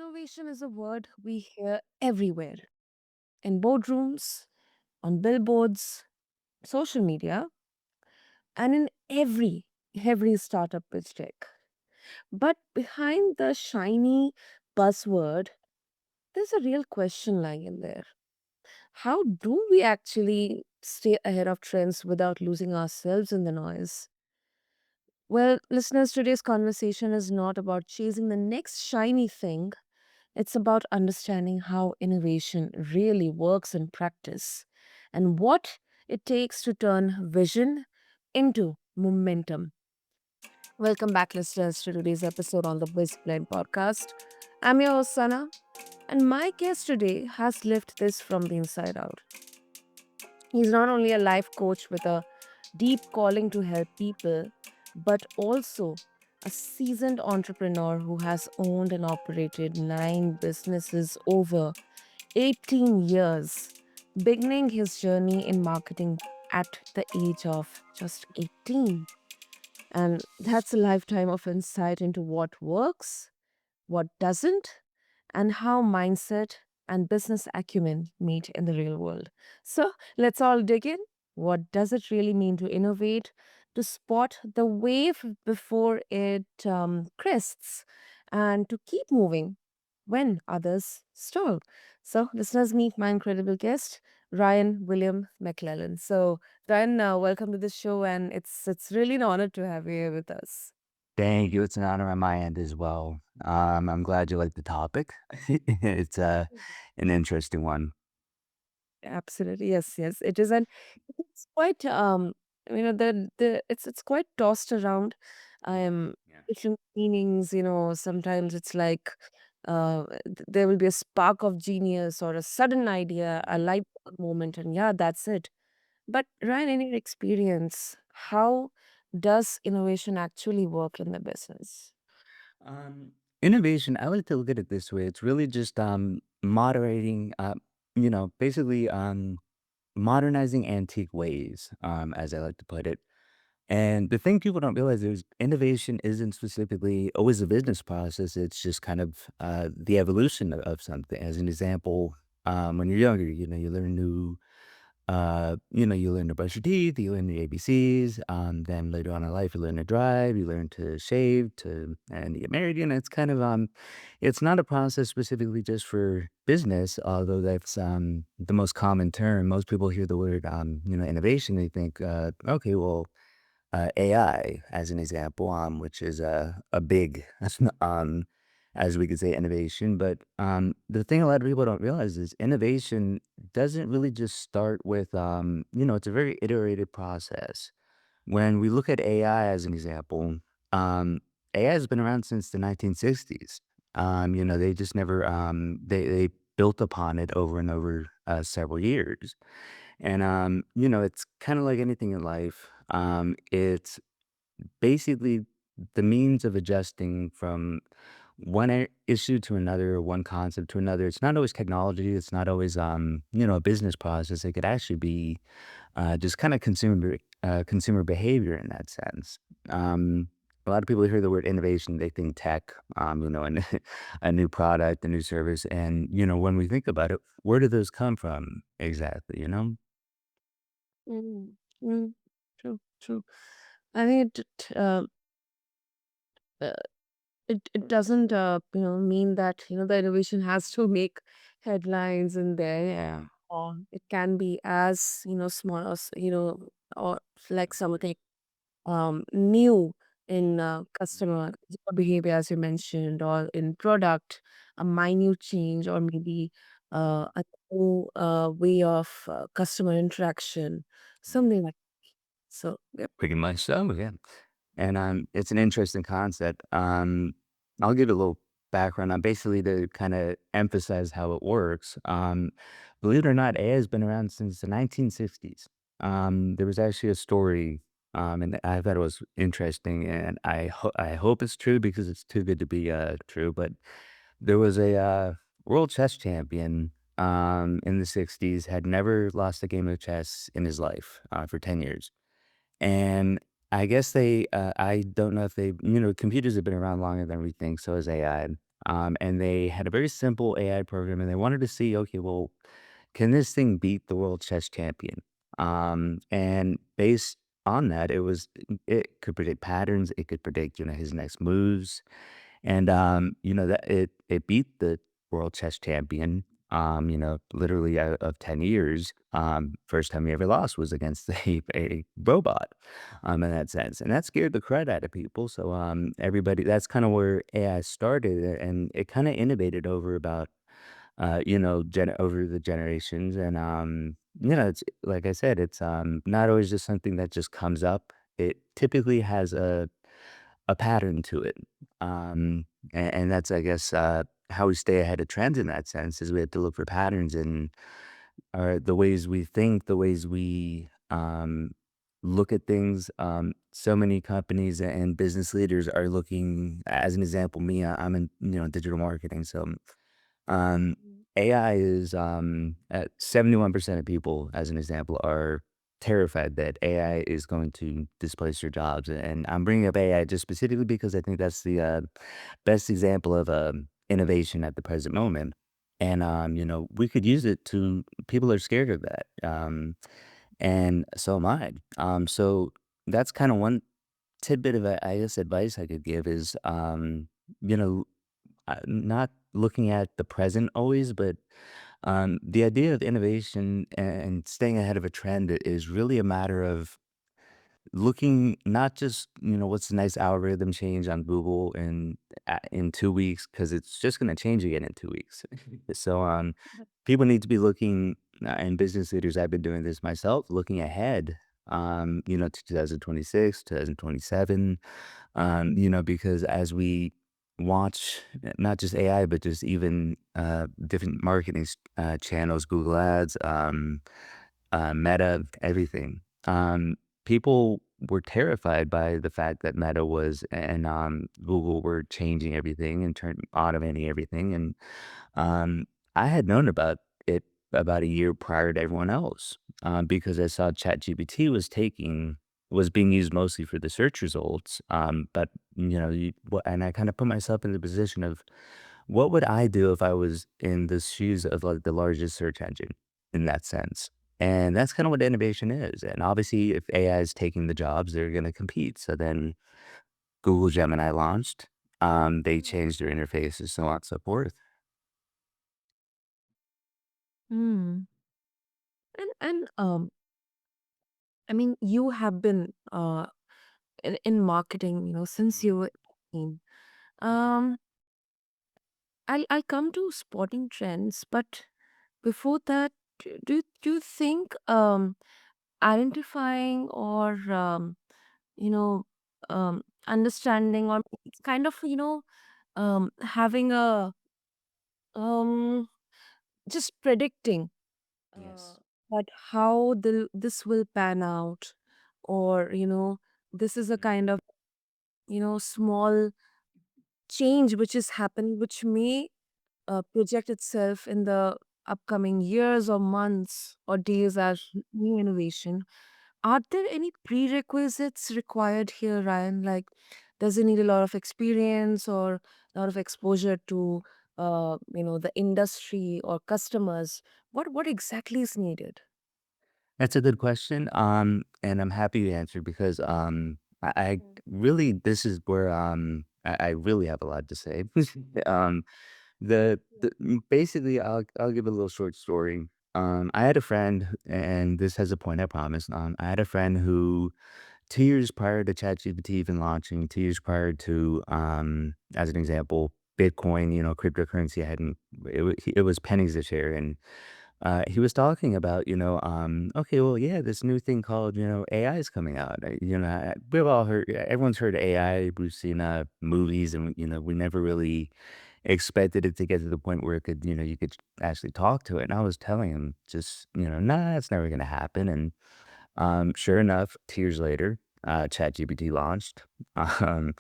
Innovation is a word we hear everywhere in boardrooms, on billboards, social media, and in every startup pitch deck. But behind the shiny buzzword, there's a real question lying in there. How do we actually stay ahead of trends without losing ourselves in the noise? Well, listeners, today's conversation is not about chasing the next shiny thing. It's about understanding how innovation really works in practice and what it takes to turn vision into momentum. Welcome back, listeners, to today's episode on the BizBlend podcast. I'm your host, Sana, and my guest today has lived this from the inside out. He's not only a life coach with a deep calling to help people, but also a seasoned entrepreneur who has owned and operated 9 businesses over 18 years, beginning his journey in marketing at the age of just 18. And that's a lifetime of insight into what works, what doesn't, and how mindset and business acumen meet in the real world. So let's all dig in. What does it really mean to innovate, to spot the wave before it crests, and to keep moving when others stall? So, listeners, meet my incredible guest, Ryan William McClellan. So, Ryan, welcome to the show, and it's really an honor to have you here with us. Thank you. It's an honor on my end as well. I'm glad you like the topic. It's an interesting one. Absolutely. Yes, yes. It is, and it's quite it's quite tossed around. Um Yeah. Different meanings, sometimes it's like there will be a spark of genius or a sudden idea, a light bulb moment, and yeah, that's it. But Ryan, in your experience, how does innovation actually work in the business? Um, Innovation, I like to look at it this way. It's really just moderating, basically modernizing antique ways, as I like to put it. And the thing people don't realize is innovation isn't specifically always a business process. It's just kind of the evolution of something. As an example, when you're younger, you learn you learn to brush your teeth, you learn the ABCs. Then later on in life, you learn to drive, you learn to shave, and you get married. It's kind of it's not a process specifically just for business, although that's the most common term. Most people hear the word innovation, they think, okay, well, AI as an example, which is a big, as we could say, innovation. But the thing a lot of people don't realize is innovation doesn't really just start with, it's a very iterative process. When we look at AI as an example, AI has been around since the 1960s. They just never, they built upon it over and over several years. And, it's kind of like anything in life. It's basically the means of adjusting from one issue to another, one concept to another. It's not always technology. It's not always, a business process. It could actually be just kind of consumer behavior in that sense. A lot of people hear the word innovation, they think tech, and a new product, a new service. And, when we think about it, where do those come from exactly? Mm, mm, true, true. I think uh, it doesn't mean that the innovation has to make headlines in there. Yeah. Or it can be as small as or like something new in customer behavior, as you mentioned, or in product, a minute change, or maybe a new way of customer interaction, something like so. Yep. Pretty much so, yeah. And, it's an interesting concept. I'll give a little background on basically to kinda emphasize how it works. Believe it or not, AI has been around since the 1960s. There was actually a story, and I thought it was interesting, and I hope it's true because it's too good to be, true, but there was a, world chess champion, in the '60s, had never lost a game of chess in his life, for 10 years. And I guess I don't know if computers have been around longer than we think, so has AI. and they had a very simple AI program, and they wanted to see, okay, well, can this thing beat the world chess champion? And based on that, it could predict patterns, it could predict, his next moves, and, that it beat the world chess champion, literally out of 10 years. First time he ever lost was against a robot, in that sense. And that scared the crud out of people. So, everybody, that's kind of where AI started, and it kind of innovated over about, over the generations. And, it's like I said, it's not always just something that just comes up. It typically has a pattern to it. And that's, I guess, how we stay ahead of trends in that sense is we have to look for patterns in the ways we think, the ways we look at things. So many companies and business leaders are looking, as an example, me, I'm in, digital marketing. So um, Mm. AI is at 71% of people, as an example, are terrified that AI is going to displace their jobs. And I'm bringing up AI just specifically because I think that's the best example of innovation at the present moment. And, we could use it to, people are scared of that. And so am I. So that's kind of one tidbit of, I guess, advice I could give is, you know, not looking at the present always, but the idea of innovation and staying ahead of a trend is really a matter of looking not just, what's the nice algorithm change on Google in 2 weeks, because it's just going to change again in 2 weeks. So But people need to be looking, and business leaders, I've been doing this myself, looking ahead, to 2026, 2027, because as we watch not just AI, but just even different marketing channels, Google Ads, Meta, everything. People were terrified by the fact that Meta was and Google were changing everything and automating everything. And um, I had known about it about a year prior to everyone else, because I saw ChatGPT was being used mostly for the search results. But and I kind of put myself in the position of what would I do if I was in the shoes of like the largest search engine in that sense. And that's kind of what innovation is. And obviously, if AI is taking the jobs, they're going to compete. So then Google Gemini launched. They changed their interfaces, so on and so forth. mm. And I mean, you have been in marketing, since you were 18. Um, I'll come to spotting trends, but before that, do you think identifying or you know understanding or kind of having a um just predicting uh, Yes. that how this will pan out, or this is a kind of small change which has happened, which may project itself in the upcoming years or months or days as new innovation. Are there any prerequisites required here, Ryan? Like, does it need a lot of experience or a lot of exposure to, the industry or customers? What exactly is needed? That's a good question. And I'm happy to answer because I Mm. really this is where I really have a lot to say. um, basically I'll give a little short story. I had a friend, and this has a point, I promise. I had a friend who 2 years prior to ChatGPT even launching, 2 years prior to, as an example, Bitcoin, cryptocurrency hadn't, it was pennies a share. And he was talking about, okay, well, yeah, this new thing called, AI is coming out. We've all heard, everyone's heard AI. We've seen movies, and, we never really expected it to get to the point where it could, you could actually talk to it. And I was telling him just, nah, it's never going to happen. And sure enough, 2 years later, ChatGPT launched. Um,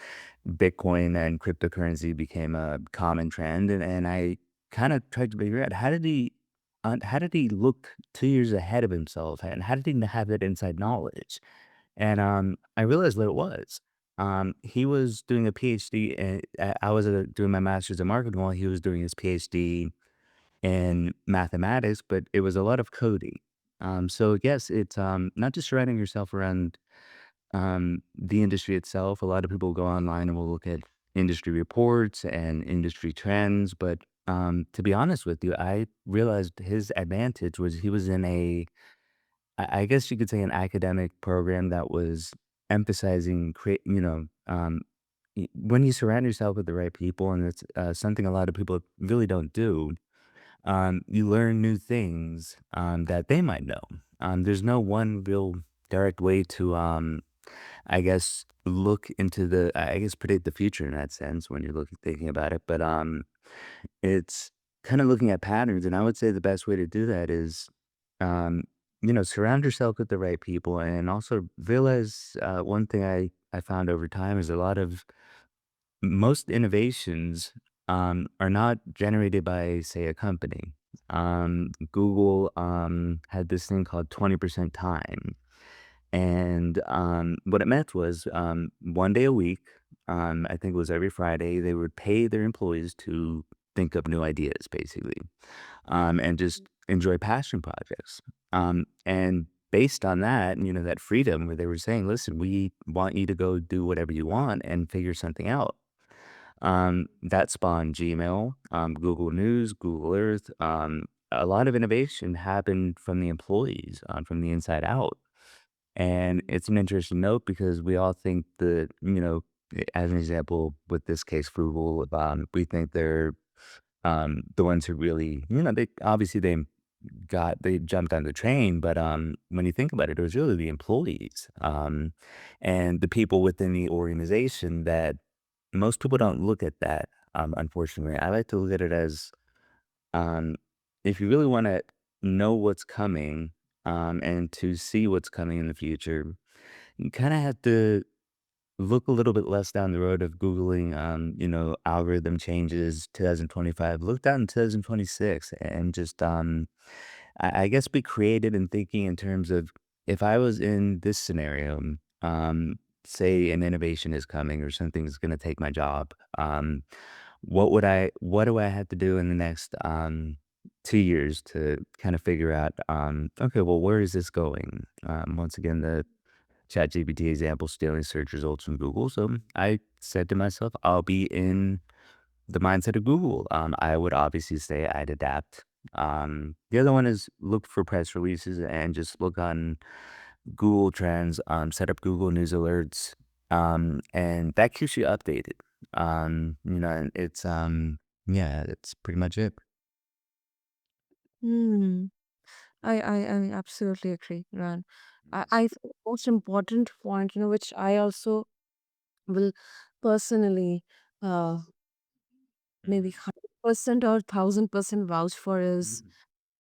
Bitcoin and cryptocurrency became a common trend, and I kind of tried to figure out how did he look 2 years ahead of himself, and how did he have that inside knowledge? And I realized what it was. He was doing a PhD, and I was doing my master's in marketing while he was doing his PhD in mathematics, but it was a lot of coding. So yes, it's not just surrounding yourself around the industry itself. A lot of people go online and will look at industry reports and industry trends, but to be honest with you, I realized his advantage was he was in I guess you could say an academic program that was emphasizing create, when you surround yourself with the right people, and it's something a lot of people really don't do, you learn new things that they might know. There's no one real direct way to, I guess, look into I guess, predict the future in that sense when you're thinking about it. But it's kind of looking at patterns, and I would say the best way to do that is, um, surround yourself with the right people, and also realize one thing I found over time is a lot of most innovations are not generated by, say, a company. Google had this thing called 20% time. And what it meant was 1 day a week, I think it was every Friday, they would pay their employees to think up new ideas, basically, and just enjoy passion projects. And based on that, that freedom where they were saying, listen, we want you to go do whatever you want and figure something out. That spawned Gmail, Google News, Google Earth. A lot of innovation happened from the employees, from the inside out. And it's an interesting note because we all think that, as an example, with this case, Google, we think they're the ones who really, they obviously they jumped on the train, but when you think about it, it was really the employees and the people within the organization that most people don't look at that. Unfortunately, I like to look at it as um, if you really want to know what's coming and to see what's coming in the future, you kind of have to look a little bit less down the road of Googling, algorithm changes 2025. Look down in 2026 and just, I guess, be creative in thinking in terms of if I was in this scenario, say an innovation is coming or something's going to take my job. What do I have to do in the next 2 years to kind of figure out, okay, well, where is this going? Once again, the ChatGPT example stealing search results from Google. So I said to myself, I'll be in the mindset of Google. I would obviously say I'd adapt. The other one is look for press releases and just look on Google Trends, set up Google News alerts, and that keeps you updated. And yeah, that's pretty much it. Hmm. I absolutely agree, Ran. I think the most important point, which I also will personally uh, maybe 100% or 1000% vouch for is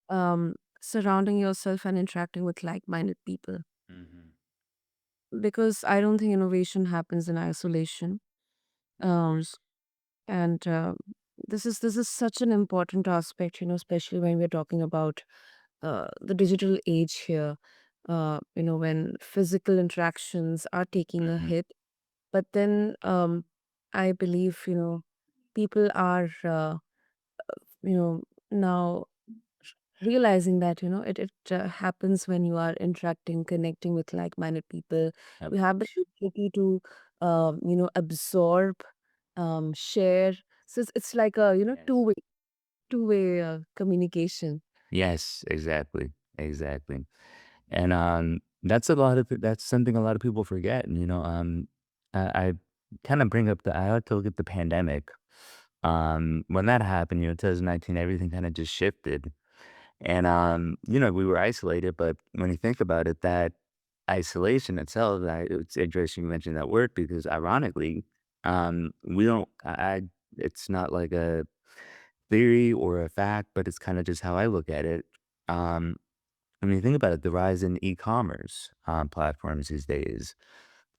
Mhm. surrounding yourself and interacting with like-minded people. Mhm. Because I don't think innovation happens in isolation. Of Um, course. and this is such an important aspect, especially when we're talking about the digital age here. When physical interactions are taking a Mhm. hit, but then I believe people are now realizing that it happens when you are interacting, connecting with like-minded people. Yep. You have the ability to absorb, share. So it's like a Yes. two-way communication. Yes, exactly. Exactly. And that's something a lot of people forget. And I kind of bring up I like to look at the pandemic. When that happened, 2019, everything kind of just shifted. And we were isolated, but when you think about it, that isolation itself, it's interesting you mentioned that word because ironically, we don't it's not like a theory or a fact, but it's kind of just how I look at it. Um, when you think about it, the rise in e-commerce platforms these days,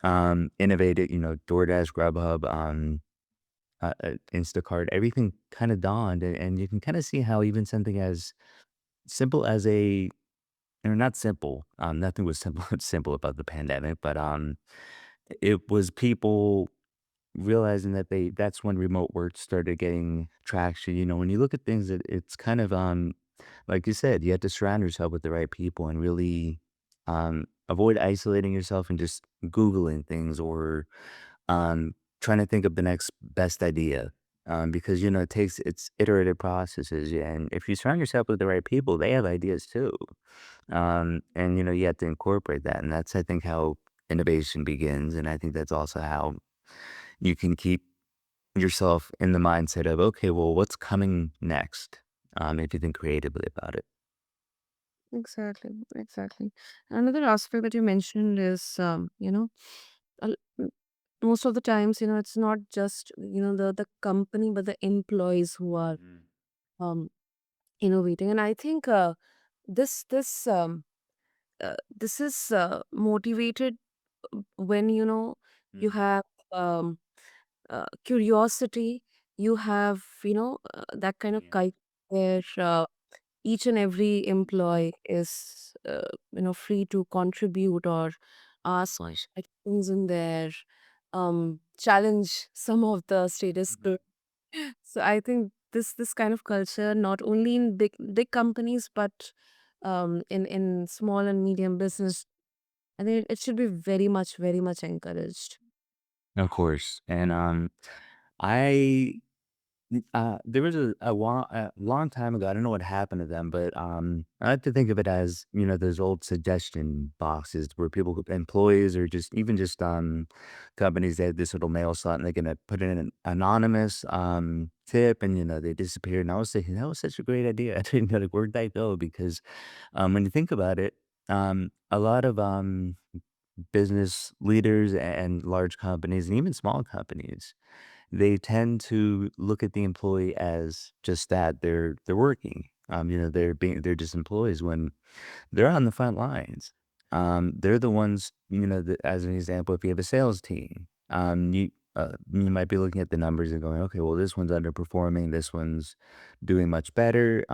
innovated, DoorDash, Grubhub, Instacart, everything kind of dawned, and you can kind of see how even something as simple as or not simple, nothing was simple simple about the pandemic, but it was people realizing that that's when remote work started getting traction. When you look at things, it's kind of, like you said, you have to surround yourself with the right people and really, avoid isolating yourself and just Googling things or, trying to think of the next best idea. Because, it's iterative processes. Yeah, and if you surround yourself with the right people, they have ideas too. And, you have to incorporate that. And that's, I think, how innovation begins. And I think that's also how you can keep yourself in the mindset of, okay, well, what's coming next? If you think creatively about it. Exactly, exactly. Another aspect that you mentioned is, most of the times, it's not just, the company, but the employees who are Mhm. um, innovating. And I think this is motivated when, you Mhm. have um, curiosity, you have, that kind of Yeah. kite where each and every employee is, free to contribute or ask Like, questions in there, challenge some of the status mhm. quo. So I think this kind of culture, not only in big companies, but in small and medium business, I think it should be very much encouraged. Of course. And I there was a long time ago. I don't know what happened to them, but I like to think of it as those old suggestion boxes where employees, or just even just companies, they had this little mail slot and they're gonna put in an anonymous tip, and they disappear. And I was thinking that was such a great idea. I didn't know, like, where'd that go? Because when you think about it, a lot of business leaders and large companies and even small companies, they tend to look at the employee as just that they're working. They're just employees when they're on the front lines. They're the ones, that, as an example, if you have a sales team, you might be looking at the numbers and going, okay, well, this one's underperforming, this one's doing much better.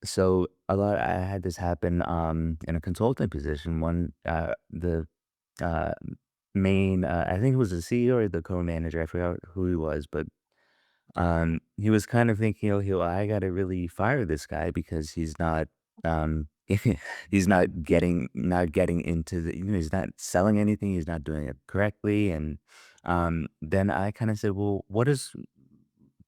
So I had this happen in a consulting position. The uh, I think it was the CEO or the co-manager, I forgot who he was, but he was kind of thinking, "Oh, I gotta really fire this guy because he's not, he's not getting into he's not selling anything, he's not doing it correctly." And then I kind of said, "Well, what is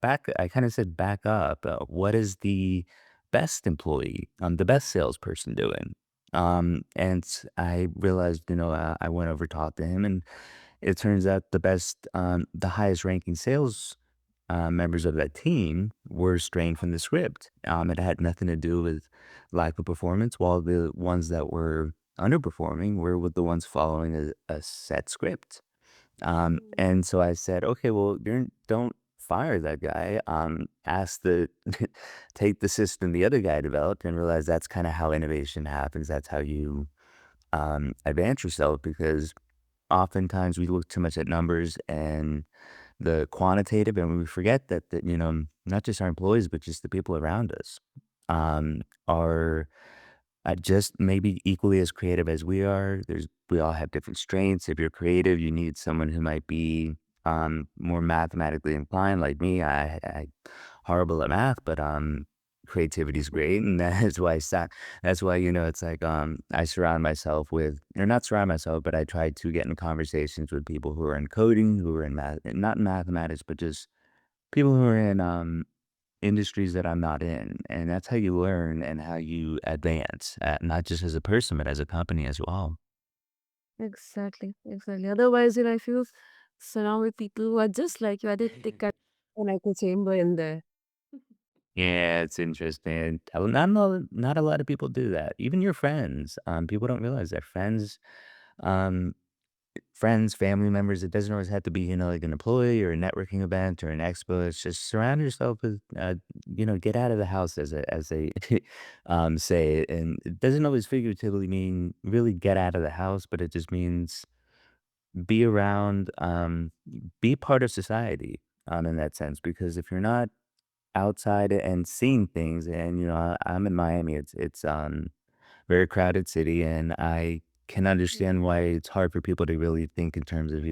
back?" I kind of said, "Back up. What is the best employee, the best salesperson doing?" And I realized, I went over talked to him, and it turns out the highest ranking sales members of that team were straying from the script. It had nothing to do with lack of performance, while the ones that were underperforming were with the ones following a set script. And so I said, okay, well, don't fire that guy. Ask the take the system the other guy developed and realize that's kind of how innovation happens. That's how you advance yourself, because oftentimes we look too much at numbers and the quantitative, and we forget that not just our employees, but just the people around us are just maybe equally as creative as we are. We all have different strengths. If you're creative, you need someone who might be more mathematically inclined, like me. I horrible at math, but creativity is great, and that's why it's like I surround myself with, or not surround myself, but I try to get in conversations with people who are in coding, who are in math, not in mathematics, but just people who are in industries that I'm not in, and that's how you learn and how you advance, not just as a person, but as a company as well. Exactly, exactly. Otherwise, I feel surrounded with people who are just like you. I did take an echo chamber in there. Yeah, it's interesting. Not a lot of people do that. Even your friends, people don't realize that um, friends, family members. It doesn't always have to be, like an employee or a networking event or an expo. It's just surround yourself with, get out of the house, as they say. And it doesn't always figuratively mean really get out of the house, but it just means be around, be part of society, in that sense. Because if you're not outside and seeing things, and I'm in Miami, it's very crowded city, and I can understand why it's hard for people to really think in terms of,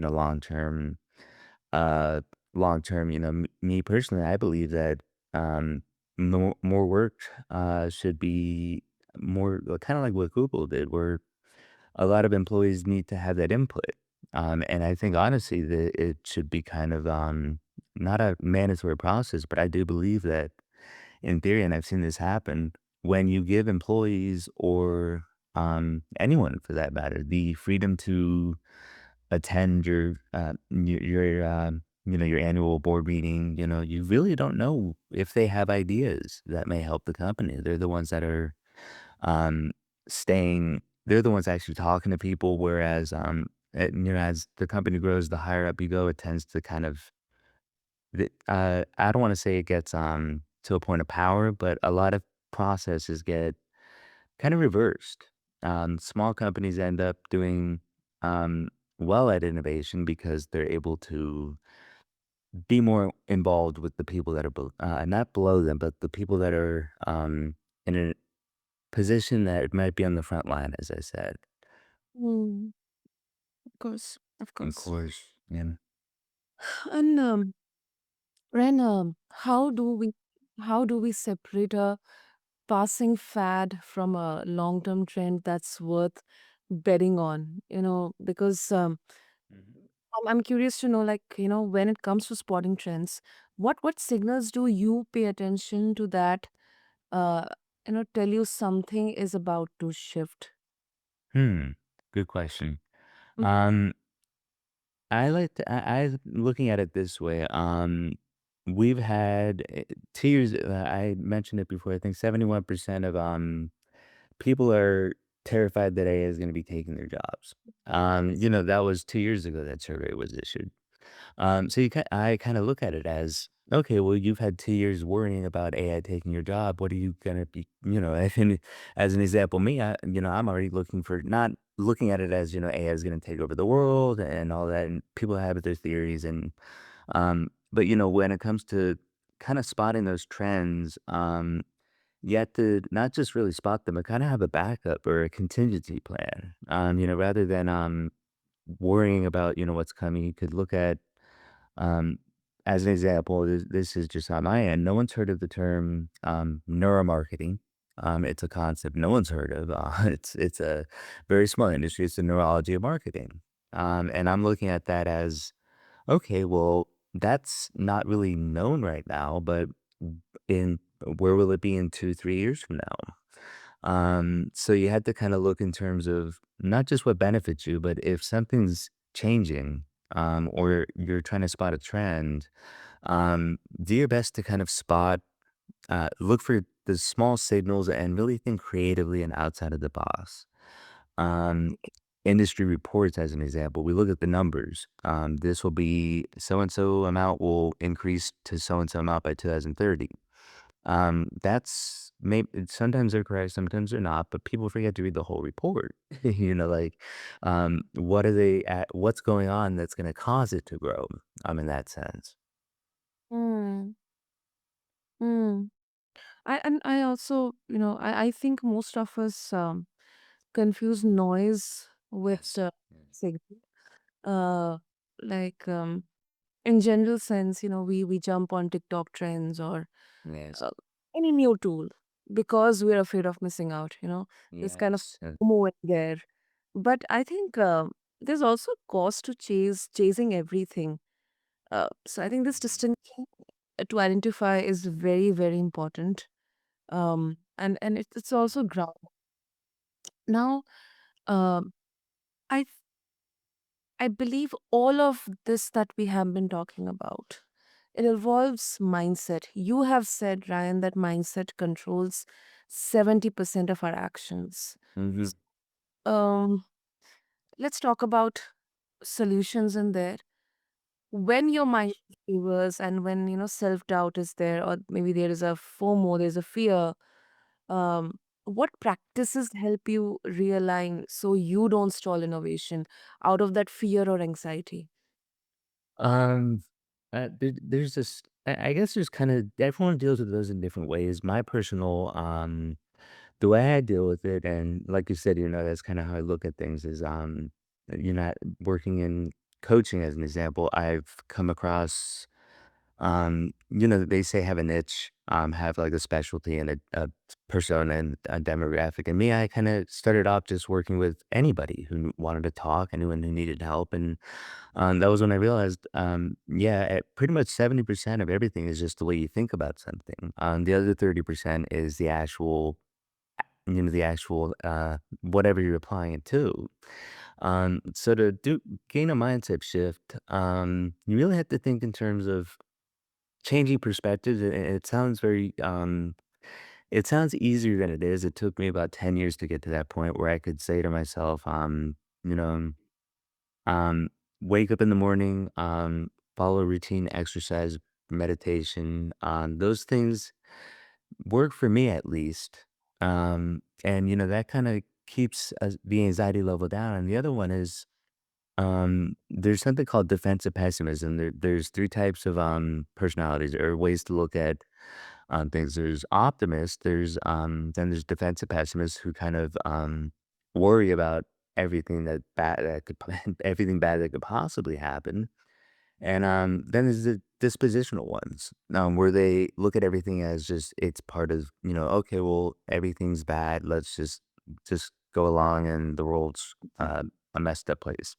uh, long term, me personally, I believe that, more work, should be more kind of like what Google did, where a lot of employees need to have that input. And I think honestly that it should be kind of, not a mandatory process, but I do believe that in theory, and I've seen this happen, when you give employees or, anyone for that matter, the freedom to attend your annual board meeting, you really don't know if they have ideas that may help the company. They're the ones that are, um, staying they're the ones actually talking to people, whereas, as the company grows, the higher up you go, it tends to kind of I don't wanna say it gets, to a point of power, but a lot of processes get kind of reversed. Small companies end up doing, well at innovation because they're able to be more involved with the people that are not below them, but the people that are, in a position that might be on the front line, as I said. Mm, of course, of Of course. course, yeah. And Ren, how do we separate a passing fad from a long-term trend that's worth betting on? Because Mhm. I'm curious to know, like, when it comes to spotting trends, what signals do you pay attention to that, uh, tell you something is about to shift? Hmm, good question. Mm. Um I looking at it this way, we've had 2 years, I mentioned it before, I think 71% of, people are terrified that AI is gonna be taking their jobs. That was 2 years ago that survey was issued. So I kinda look at it as, okay, well, you've had 2 years worrying about AI taking your job. What are you gonna be, and as an example, me, I'm already looking for not looking at it as, AI is gonna take over the world and all that, and people have their theories but, when it comes to kinda spotting those trends, you have to not just really spot them, but kinda have a backup or a contingency plan. Rather than, worrying about, what's coming, you could look at um, as an example, this is just on my end. No one's heard of the term neuromarketing. It's a concept no one's heard of. It's a very small industry. It's the neurology of marketing, and I'm looking at that as okay. Well, that's not really known right now, but in where will it be in 2, 3 years from now? So you had to kind of look in terms of not just what benefits you, but if something's changing, or you're trying to spot a trend, do your best to kind of look for the small signals and really think creatively and outside of the box. Um, Industry reports, as an example, we look at the numbers. This will be so and so amount will increase to so and so amount by 2030. That's maybe sometimes they're correct, sometimes they're not, but people forget to read the whole report. Like, what are they at? What's going on that's going to cause it to grow? In that sense. Mm, mm. I also, I think most of us confuse noise with Yes. Yes. signal. Uh, like in general sense, we jump on TikTok trends or Yes. uh, any new tool because we're afraid of missing out. This kind of Yes. FOMO in there. But I think there's also cost to chasing everything. So I think this distinction to identify is very, very important. And it's also ground. Now, um, I I believe all of this that we have been talking about, it involves mindset. You have said, Ryan, that mindset controls 70% of our actions. Hmm. Um, let's talk about solutions in there. When your mind wavers and when self-doubt is there, or maybe there is a FOMO, there's a fear, what practices help you realign so you don't stall innovation out of that fear or anxiety? Um, there's I guess there's kind of everyone deals with those in different ways. My personal The way I deal with it, and like you said, that's kinda how I look at things is, you're not working in coaching as an example, I've come across, they say have a niche, have like a specialty and a persona and a demographic. And me, I kind of started off just working with anybody who wanted to talk, anyone who needed help. And that was when I realized, yeah, pretty much 70% of everything is just the way you think about something. The other 30% is the actual whatever you're applying it to. So to gain a mindset shift, you really have to think in terms of changing perspectives. It sounds it sounds easier than it is. It took me about 10 years to get to that point where I could say to myself, you know, um, wake up in the morning, follow a routine, exercise, meditation. Those things work for me at least. And that kind of keeps the anxiety level down. And the other one is there's something called defensive pessimism. There's three types of personalities or ways to look at things. There's optimists. Then there's defensive pessimists who kind of worry about everything that could everything bad that could possibly happen. And then there's the dispositional ones, where they look at everything as just it's part of, okay, well, everything's bad. Let's just go along, and the world's a messed up place.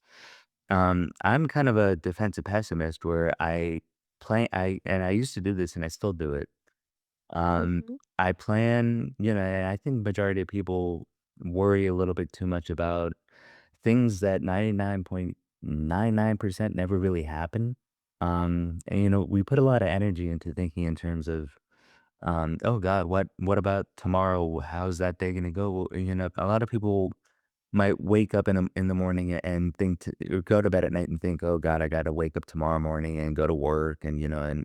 I'm kind of a defensive pessimist where I used to do this and I still do it. Um, Mhm. I plan, and I think majority of people worry a little bit too much about things that 99.99% never really happen. And we put a lot of energy into thinking in terms of, oh God, what about tomorrow? How's that day gonna go? Well, a lot of people might wake up in the morning and think or go to bed at night and think, "Oh god, I gotta wake up tomorrow morning and go to work," and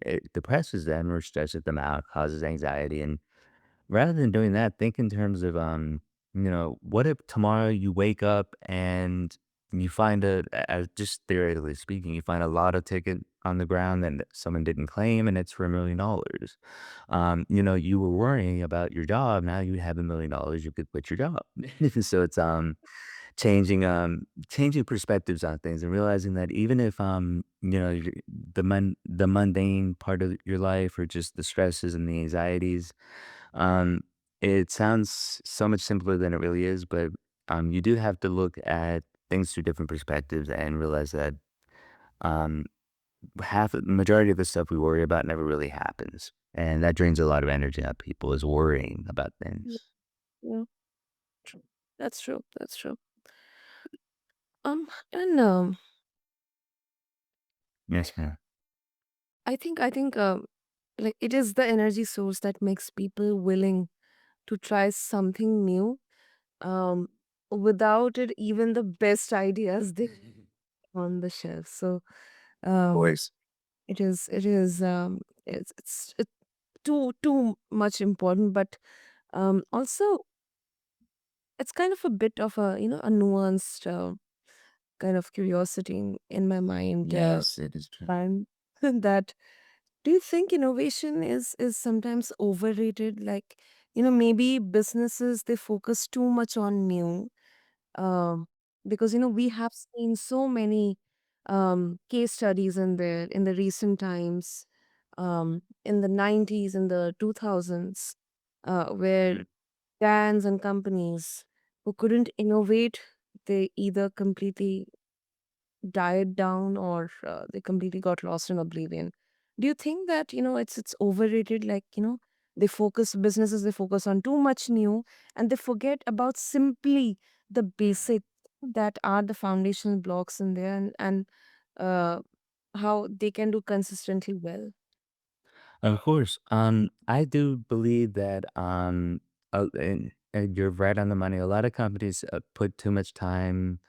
it depresses them or stresses them out, causes anxiety, and rather than doing that, think in terms of, what if tomorrow you wake up and you find just theoretically speaking, you find a lotto ticket on the ground that someone didn't claim and it's for $1 million. You were worrying about your job, now you have $1 million, you could quit your job. So it's, changing perspectives on things and realizing that even if the mundane part of your life or just the stresses and the anxieties, um it sounds so much simpler than it really is, but you do have to look at things through different perspectives and realize that um majority of the stuff we worry about never really happens, and that drains a lot of energy out of people is worrying about Yeah, things. yeah, true. That's true. That's true. And Yes, ma'am. I think like it is the energy source that makes people willing to try something new. Um, Without it, even the best ideas they on the shelf. So um, Voice. it's too much important, but also it's kind of a bit of a a nuanced kind of curiosity in my mind. Yes, it is true. And that do you think innovation is sometimes overrated? Like maybe businesses they focus too much on new, um, because we have seen so many case studies in the recent times, in the 90s and the 2000s, where Mhm. brands and companies who couldn't innovate, they either completely died down or they completely got lost in oblivion. Do you think that it's overrated? Like businesses they focus on too much new and they forget about simply the basic that are the foundational blocks in there, and uh, how they can do consistently well. Of course. I do believe that, and you're right on the money. A lot of companies put too much time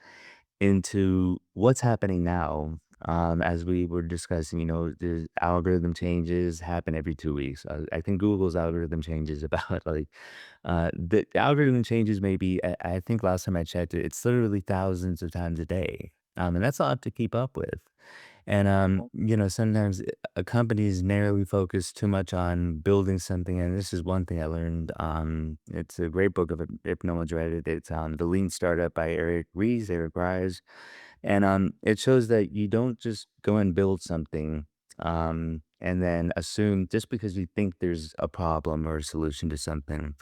into what's happening now. As we were discussing, the algorithm changes happen every 2 weeks. I think Google's algorithm changes about like the algorithm changes maybe. I think last time I checked it, it's literally thousands of times a day. And that's a lot to keep up with. And, sometimes companies narrowly focus too much on building something. And this is one thing I learned. It's a great book if no one's read it. It's The Lean Startup by Eric Ries. And it shows that you don't just go and build something and then assume just because you think there's a problem or a solution to something.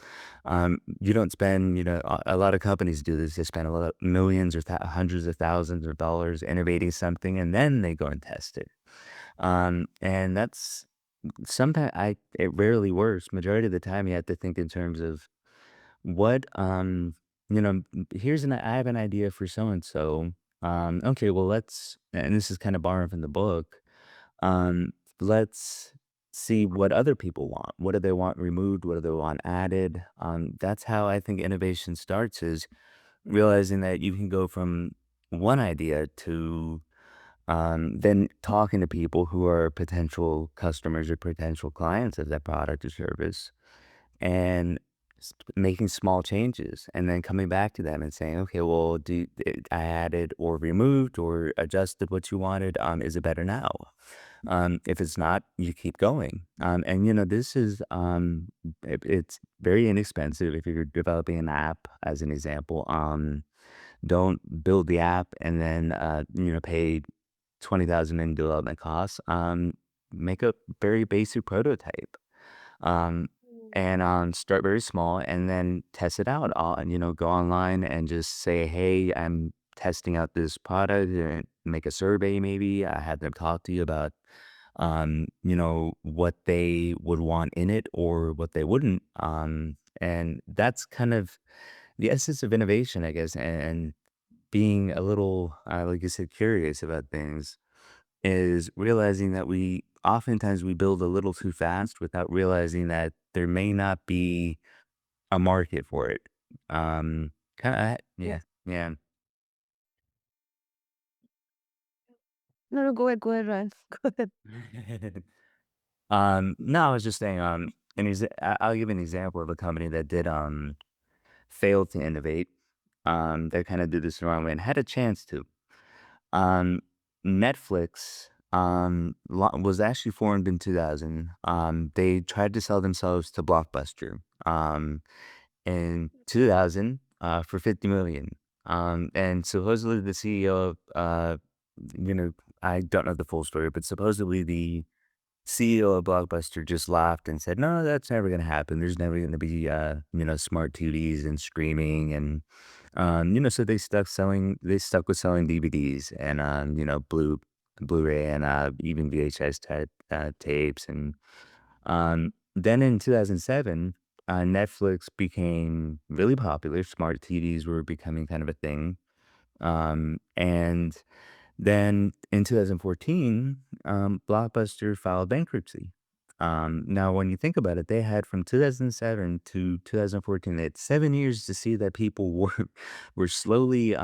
You don't spend, a lot of companies do this. They spend a lot of millions or hundreds of thousands of dollars innovating something and then they go and test it. And that's sometimes it rarely works. Majority of the time, you have to think in terms of what, I have an idea for so and so. Okay, well, and this is kind of borrowed from the book. Um, let's see what other people want. What do they want removed? What do they want added? That's how I think innovation starts is realizing that you can go from one idea to then talking to people who are potential customers or potential clients of that product or service and making small changes and then coming back to them and saying, okay, well, I added or removed or adjusted what you wanted. Is it better now? If it's not, you keep going. And this is it's very inexpensive if you're developing an app, as an example. Don't build the app and then pay 20,000 in development costs. Make a very basic prototype Mm. and start very small and then test it out. Go online and just say, hey, I'm testing out this product and make a survey. Maybe I had them talk to you about, what they would want in it or what they wouldn't. And that's kind of the essence of innovation, I guess, and being a little, like you said, curious about things is realizing that we build a little too fast without realizing that there may not be a market for it. Kinda Yeah. yeah, yeah. No, no, go ahead, Ryan. Go ahead. No, I was just saying, I'll give an example of a company that did, fail to innovate. They kinda did this the wrong way and had a chance to. Um, Netflix, was actually formed in 2000. They tried to sell themselves to Blockbuster, in 2000, for 50 million. And supposedly the CEO of, you know, I don't know the full story, but supposedly the CEO of Blockbuster just laughed and said, "No, that's never gonna happen. There's never gonna be, smart TVs and streaming." And, so they stuck with selling DVDs and, Blu-ray and, even VHS type, tapes. And, then in 2007, Netflix became really popular. Smart TVs were becoming kind of a thing. And then in 2014, Blockbuster filed bankruptcy. Now, when you think about it, they had from 2007 to 2014, they had 7 years to see that people were slowly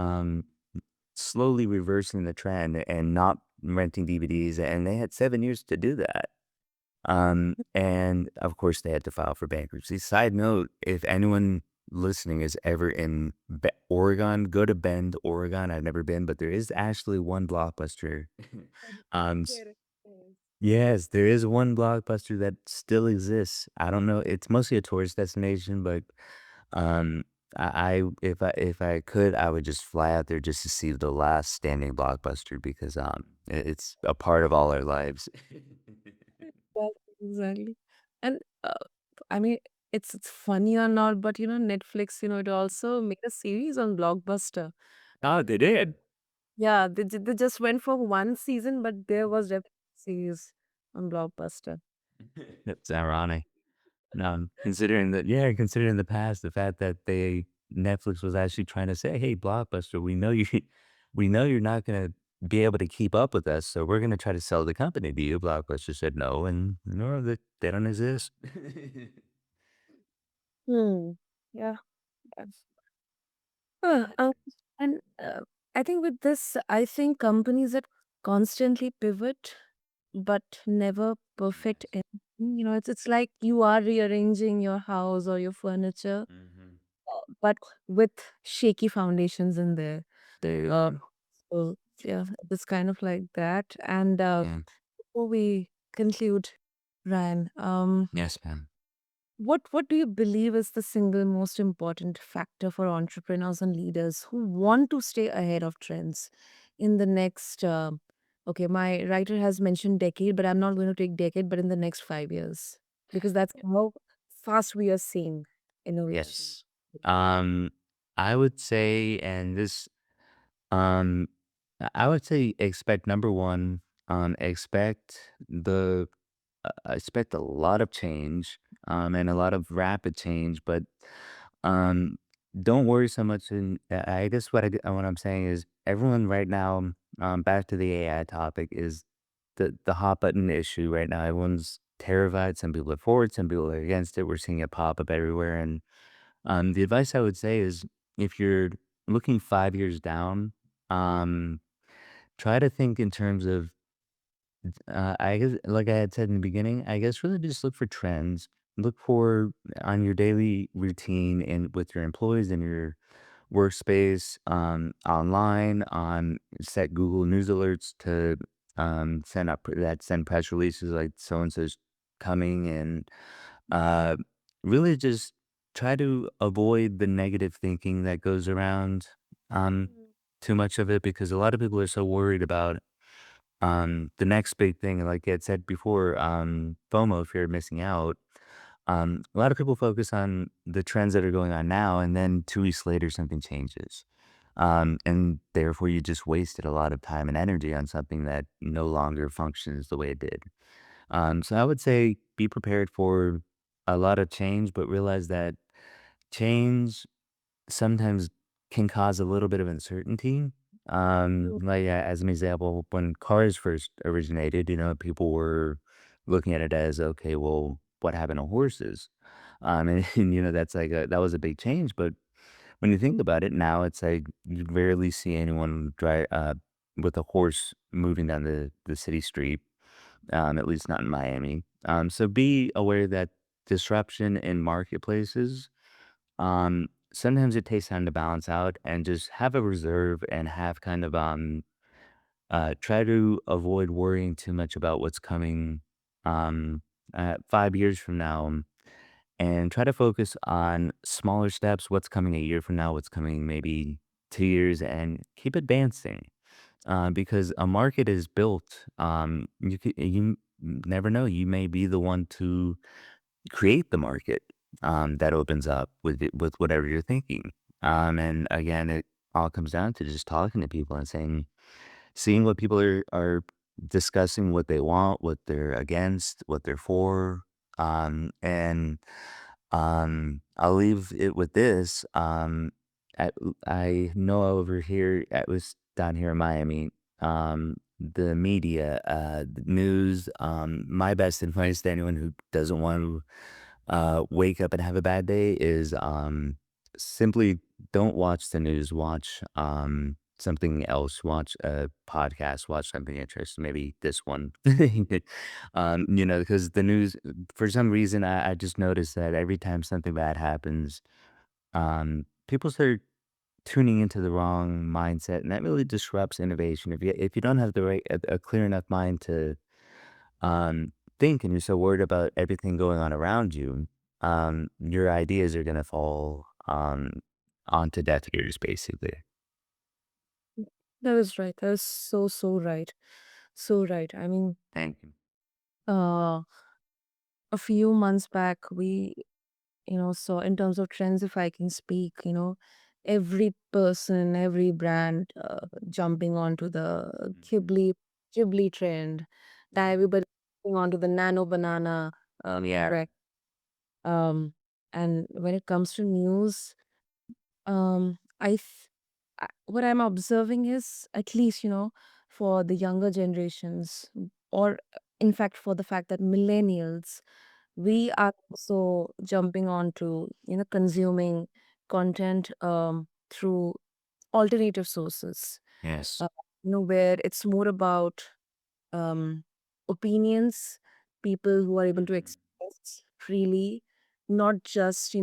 reversing the trend and not renting DVDs, and they had 7 years to do that. And of course, they had to file for bankruptcy. Side note: if anyone listening is ever in Oregon, go to Bend, Oregon. I've never been, but there is actually one Blockbuster. There it is. Yes, there is one Blockbuster that still exists. I don't know. It's mostly a tourist destination, but um, if I could, I would just fly out there just to see the last standing Blockbuster because it's a part of all our lives. Well, exactly. And I mean, it's funny or not, but Netflix, it also made a series on Blockbuster. Oh, they did. Yeah, they just went for one season, but there was definitely a series on Blockbuster. That's ironic. No, considering the past, the fact that Netflix was actually trying to say, "Hey, Blockbuster, we know you, we know you're not gonna be able to keep up with us, so we're gonna try to sell the company to you." Blockbuster said no, and no, they don't exist. Hmm. Yeah. Yes. And I think with this, I think companies that constantly pivot but never perfect Yes. anything. It's like you are rearranging your house or your furniture, Mhm. but with shaky foundations in there. They Uh, so. Yeah, it's kind of like that. And Yeah. before we conclude, Ryan, Yes, ma'am. what do you believe is the single most important factor for entrepreneurs and leaders who want to stay ahead of trends in the next? Okay, my writer has mentioned decade, but I'm not going to take decade, but in the next 5 years, because that's how fast we are seeing innovation. Yes. Um, I would say, and this, um, I would say expect number one, expect I expect a lot of change, and a lot of rapid change, but um, don't worry so much. And I guess what I'm saying is everyone right now, back to the AI topic, is the hot button issue right now. Everyone's terrified. Some people are for it, some people are against it. We're seeing it pop up everywhere. And the advice I would say is if you're looking 5 years down, um, try to think in terms of I guess, like I had said in the beginning, I guess really just look for trends. Look for on your daily routine and with your employees in your workspace, online, on set Google News alerts to send press releases like so and so's coming, and uh, really just try to avoid the negative thinking that goes around too much of it, because a lot of people are so worried about the next big thing, like I had said before, FOMO, fear of missing out. A lot of people focus on the trends that are going on now, and then 2 weeks later, something changes. And therefore, you just wasted a lot of time and energy on something that no longer functions the way it did. So I would say be prepared for a lot of change, but realize that change sometimes can cause a little bit of uncertainty. Like, as an example, when cars first originated, people were looking at it as, okay, well, what happened to horses? And that's like that was a big change. But when you think about it now, it's like you rarely see anyone drive with a horse moving down the city street. At least not in Miami. So be aware that disruption in marketplaces, sometimes it takes time to balance out, and just have a reserve and have kind of try to avoid worrying too much about what's coming 5 years from now, and try to focus on smaller steps, what's coming a year from now, what's coming maybe 2 years, and keep advancing. Because a market is built. You never know. You may be the one to create the market, that opens up with whatever you're thinking. And again, it all comes down to just talking to people and seeing what people are discussing, what they want, what they're against, what they're for. And I'll leave it with this. I, I know over here, I was down here in Miami. The media, the news. My best advice to anyone who doesn't want to wake up and have a bad day is simply don't watch the news. Watch something else. Watch a podcast. Watch something interesting. Maybe this one. Because the news, for some reason, I just noticed that every time something bad happens, people start tuning into the wrong mindset, and that really disrupts innovation. If you don't have a clear enough mind to think, and you're so worried about everything going on around you, your ideas are gonna fall onto deaf ears, basically. That is right. That is so, so right. So right. I mean, Thank you. uh, a few months back, we, saw in terms of trends, if I can speak, every person, every brand jumping onto the Mhm. Ghibli trend. Now everybody jumping onto the nano banana Yeah. trend. Um, and when it comes to news, what I'm observing is, at least, for the younger generations, or in fact, for the fact that millennials, we are also jumping on to, consuming content through alternative sources, Yes. uh, where it's more about um, opinions, people who are able to Mhm. express freely, not just,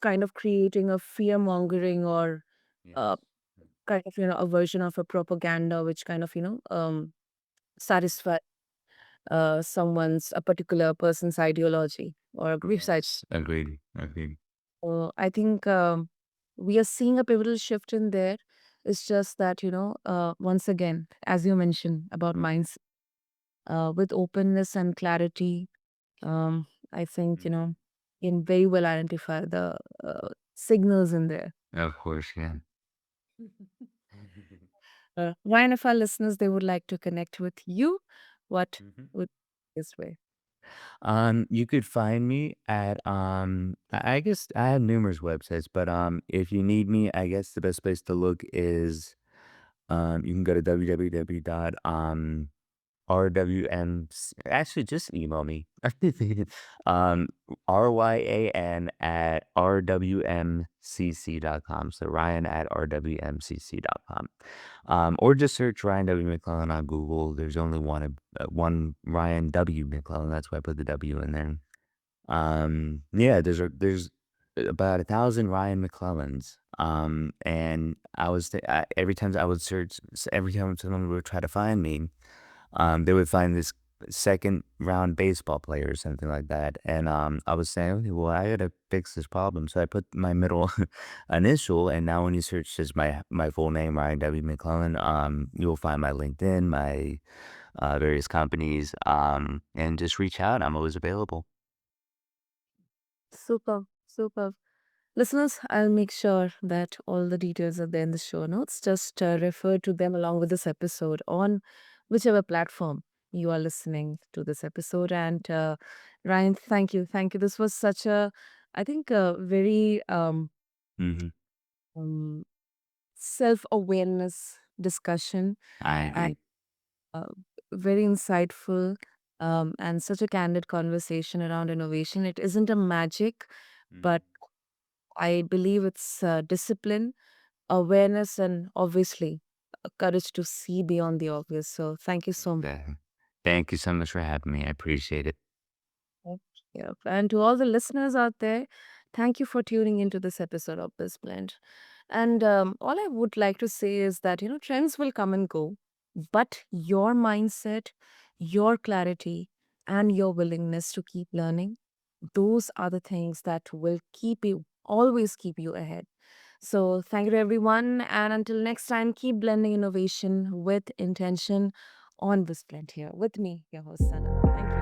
kind of creating a fear mongering or uh, Yes. kind of, a version of a propaganda which kind of, satisfy someone's, a particular person's ideology or a group's ideology. Yes. Agreed. Agreed. So I think we are seeing a pivotal shift in there. It's just that, once again, as you mentioned about minds, with openness and clarity, I think, Mhm. can very well identify the signals in there. Of course, yeah. Ryan, if our listeners, they would like to connect with you, what Mhm. would this way? You could find me at I guess I have numerous websites, but if you need me, I guess the best place to look is you can go to www dot RWM. Actually, just email me. um, RYAN at RWMCC.com. So Ryan at RWMCC.com. Or just search Ryan W. McClellan on Google. There's only one Ryan W. McClellan. That's why I put the W in there. Yeah, there's about 1,000 Ryan McClellans. And every time I would search, every time someone would try to find me, they would find this second round baseball player or something like that. And I was saying, okay, well, I gotta fix this problem. So I put my middle initial, and now when you search just my full name, Ryan W. McClellan, you'll find my LinkedIn, my various companies, and just reach out. I'm always available. Super, super. Listeners, I'll make sure that all the details are there in the show notes. Just refer to them along with this episode on whichever platform you are listening to this episode. And Ryan, thank you. Thank you. This was such a, I think, a very Hmm. um, self awareness discussion I and agree. uh, very insightful and such a candid conversation around innovation. It isn't a magic, but Mhm. I believe it's discipline, awareness, and obviously courage to see beyond the obvious. So thank you so much. Yeah. Thank you so much for having me. I appreciate it. Yeah. And to all the listeners out there, thank you for tuning into this episode of BizBlend. And all I would like to say is that, trends will come and go, but your mindset, your clarity, and your willingness to keep learning, those are the things that will always keep you ahead. So, thank you to everyone. And until next time, keep blending innovation with intention on BizBlend here with me, your host, Sana. Thank you.